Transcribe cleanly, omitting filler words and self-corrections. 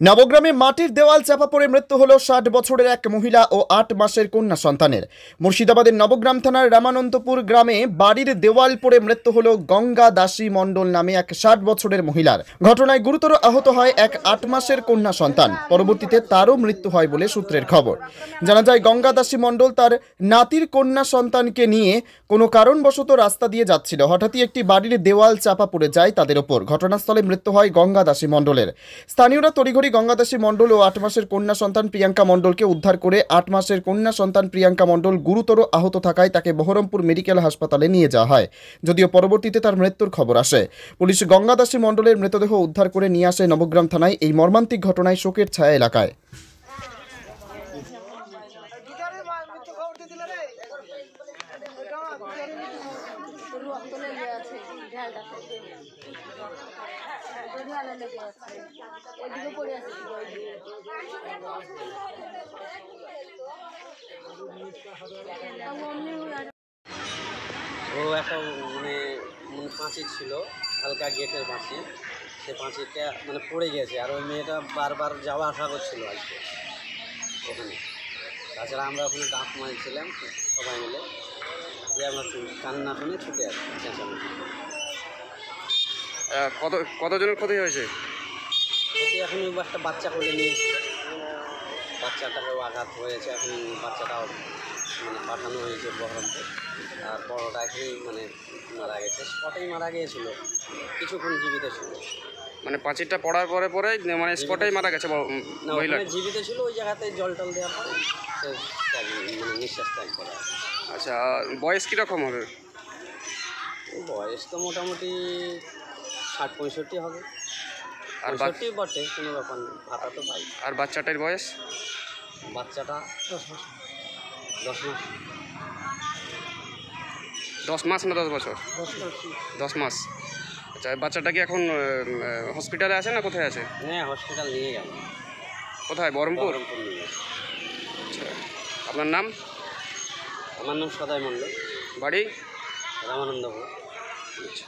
নবগ্রামে মাটির দেওয়াল চাপা পড়ে মৃত্যু হল ৬০ বছরের এক মহিলা ও ৮ মাসের কন্যা সন্তানের। মুর্শিদাবাদের নবগ্রাম থানার রামানন্দপুর গ্রামে বাড়ির দেওয়াল পড়ে মৃত্যু হল গঙ্গা দাসী মণ্ডল নামে এক ৬০ বছরের মহিলার। ঘটনায় গুরুতর আহত হয় এক ৮ মাসের কন্যা সন্তান। পরবর্তীতে তারও মৃত্যু হয় বলে সূত্রের খবর। জানা যায়, গঙ্গা দাসী মণ্ডল তার নাতির কন্যা সন্তানকে নিয়ে কোনো কারণবশত রাস্তা দিয়ে যাচ্ছিল। হঠাৎই একটি বাড়ির দেওয়াল চাপা পড়ে যায় তাদের ওপর। ঘটনাস্থলে মৃত্যু হয় গঙ্গা দাসী মণ্ডলের। স্থানীয়রা তড়িঘড়ি গঙ্গা দাসী মণ্ডল ও ৮ মাসের কন্যা সন্তান প্রিয়াঙ্কা মণ্ডলকে উদ্ধার করে ৮ মাসের কন্যা সন্তান প্রিয়াঙ্কা মণ্ডল গুরুতর আহত থাকায় তাকে বহরমপুর মেডিকেল হাসপাতালে নিয়ে যাওয়া হয়, যদিও পরবর্তীতে তার মৃত্যুর খবর আসে। পুলিশ গঙ্গা দাসী মণ্ডলের মৃতদেহ উদ্ধার করে নিয়ে আসে নবগ্রাম থানায়। এই মর্মান্তিক ঘটনায় শোকের ছায়া এলাকায়। ও একটা পাঁচিল ছিল, হালকা গেটের পাঁচিল, সে পাঁচিলটা পড়ে গেছে। আর ওই মেয়েটা বারবার যাওয়া আসা করছিল আজকে ওখানে। তাছাড়া আমরা ওখানে ডাক মারছিলাম সবাই মিলে, যে আমরা কান্না শুনে ছুটে আসি চেঁচামেচি। কতজনের ক্ষতি হয়েছে? ক্ষতি এখন একটা বাচ্চা কোলে নিয়েছিল, বাচ্চাটাকেও আঘাত হয়েছে। এখন বাচ্চাটাও পাঠানো হয়েছে বহরমপুর। আর বড়টা এখানেই মারা গেছে, স্পটেই মারা গিয়েছিল, কিছুক্ষণ জীবিত ছিল। পাঁচিলটা পড়ার পরে স্পটেই মারা গেছে মহিলা? জীবিত ছিল, ওই জায়গাতে জল টল দেওয়ার পরে সে নিঃশ্বাস ত্যাগ করা। আচ্ছা, বয়স কীরকম হবে? বয়স তো মোটামুটি ৬০-৬৫ হবে। আর ৬৫ বটে, কোনো ব্যাপার নেই, ভাতা তো পাই। আর বাচ্চাটার বয়স? বাচ্চাটা 10 মাস। 10 মাস না 10 বছর? 10 মাস। আচ্ছা, বাচ্চাটা কি এখন হসপিটালে আছে না কোথায় আছে? হ্যাঁ, হসপিটাল নিয়ে গেল। কোথায়? বহরমপুর নিয়ে গেছে। আচ্ছা, আপনার নাম? আমার নাম সদয় মণ্ডল, বাড়ি? রামানন্দপুর। আচ্ছা।